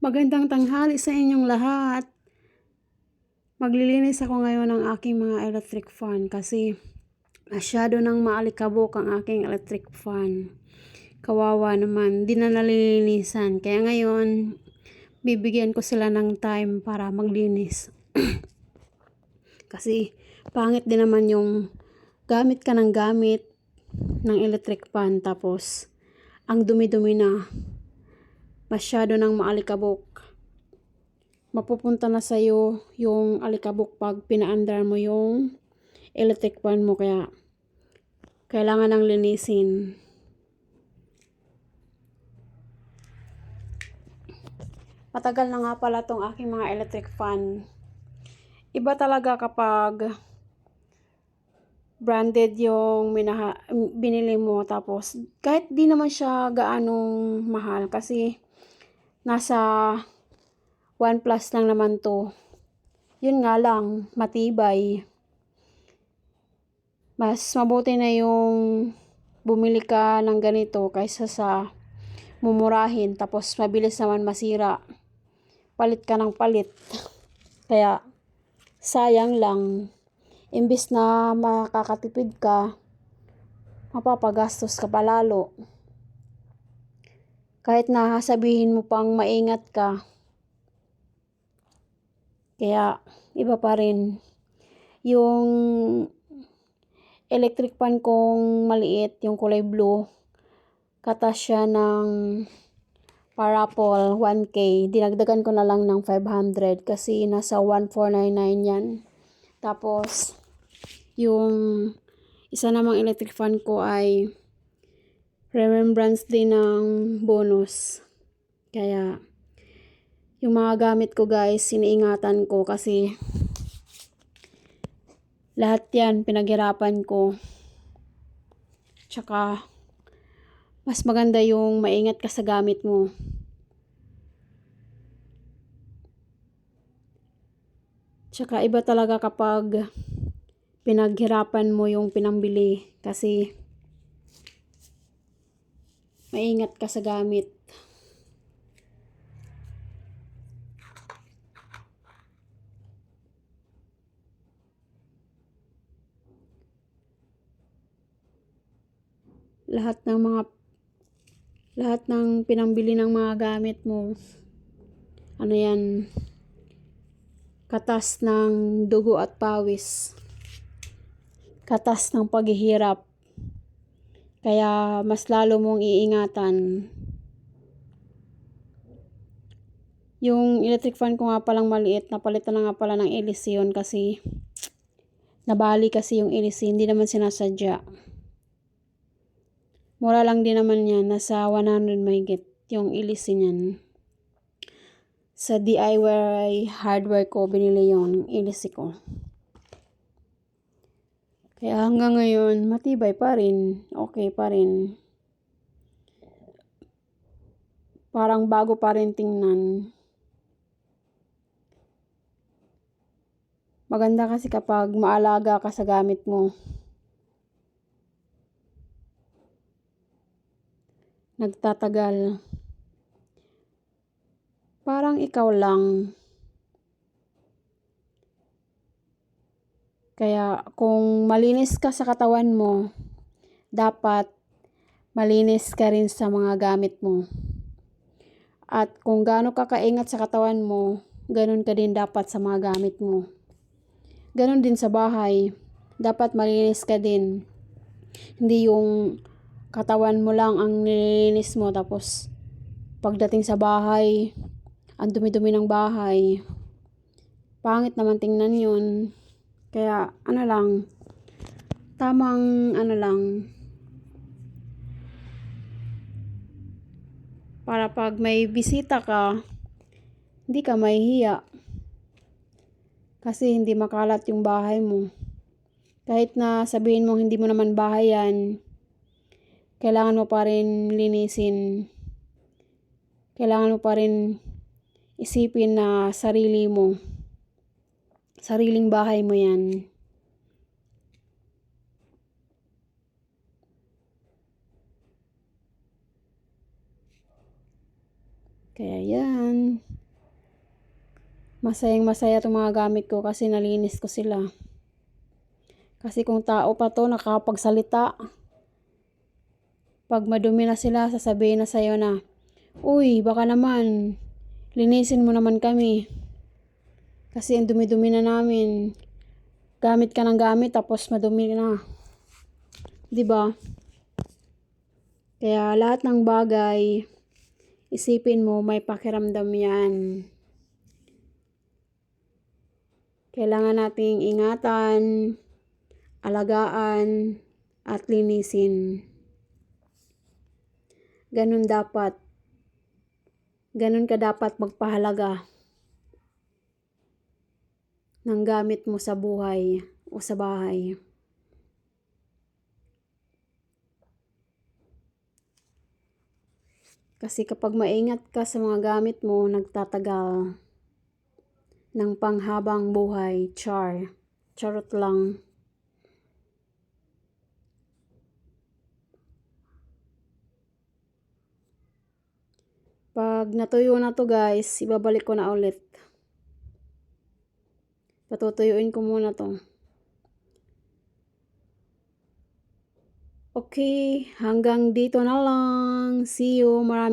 Magandang tanghali sa inyong lahat. Maglilinis ako ngayon ng aking mga electric fan kasi masyado nang maalikabok ang aking electric fan. Kawawa naman, di na nalilinisan. Kaya ngayon, bibigyan ko sila ng time para maglinis. Kasi pangit din naman yung gamit ka ng gamit ng electric fan tapos ang dumi-dumi na. Masyado nang maalikabok. Mapupunta na sa'yo yung alikabok pag pinaandar mo yung electric fan mo, kaya kailangan ng linisin. Matagal na nga pala tong aking mga electric fan. Iba talaga kapag branded yung binili mo, tapos kahit di naman siya gaanong mahal kasi nasa OnePlus lang naman to. Yun nga lang, matibay. Mas mabuti na yung bumili ka ng ganito kaysa sa mumurahin tapos mabilis naman masira. Palit ka ng palit. Kaya sayang lang. Imbis na makakatipid ka, mapapagastos ka pa lalo. Kahit na sabihin mo pang maingat ka. Kaya iba pa rin. Yung electric fan kong maliit, yung kulay blue, katas siya ng Parapol 1K. Dinagdagan ko na lang ng 500 kasi nasa 1499 yan. Tapos yung isa namang electric fan ko ay remembrance din ng bonus. Kaya yung mga gamit ko guys, iniingatan ko kasi lahat yan pinaghirapan ko. Tsaka mas maganda yung maingat ka sa gamit mo. Tsaka iba talaga kapag pinaghirapan mo yung pinambili kasi maingat ka sa gamit. Lahat ng pinambili ng mga gamit mo, ano yan, katas ng dugo at pawis, katas ng paghihirap. Kaya mas lalo mong iingatan. Yung electric fan ko nga palang maliit, napalitan na nga pala ng LC yun kasi nabali kasi yung LC, hindi naman sinasadya. Mura lang din naman yan, nasa 100 mahigit yung LC niyan. Sa DIY hardware ko binili yung LC ko. Kaya hanggang ngayon, matibay pa rin, okay pa rin. Parang bago pa rin tingnan. Maganda kasi kapag maalaga ka sa gamit mo. Nagtatagal. Parang ikaw lang. Kaya kung malinis ka sa katawan mo, dapat malinis ka rin sa mga gamit mo. At kung gaano ka kaingat sa katawan mo, ganun ka din dapat sa mga gamit mo. Ganun din sa bahay. Dapat malinis ka din. Hindi yung katawan mo lang ang nilinis mo tapos pagdating sa bahay, ang dumi-dumi ng bahay. Pangit naman tingnan yun. Kaya ano lang, tamang ano lang, para pag may bisita ka, hindi ka mahihiya. Kasi hindi makalat yung bahay mo. Kahit na sabihin mo hindi mo naman bahay yan, kailangan mo pa rin linisin. Kailangan mo pa rin isipin na sarili mo. Sariling bahay mo yan. Kaya yan. Masayang masaya itong mga gamit ko kasi nalinis ko sila. Kasi kung tao pa to nakakapagsalita, pag madumi na sila, sasabihin na sa'yo na, uy, baka naman, linisin mo naman kami. Kasi ang dumi-dumi na namin. Gamit ka ng gamit tapos madumi na. 'Di ba? Kaya lahat ng bagay, isipin mo may pakiramdam yan. Kailangan nating ingatan, alagaan, at linisin. Ganun ka dapat magpahalaga ng gamit mo sa buhay o sa bahay. Kasi kapag maingat ka sa mga gamit mo, nagtatagal ng panghabang buhay. Charot lang. Pag natuyo na to guys, ibabalik ko na ulit. Patutuyuin ko muna to. Okay, hanggang dito na lang. See you. Maraming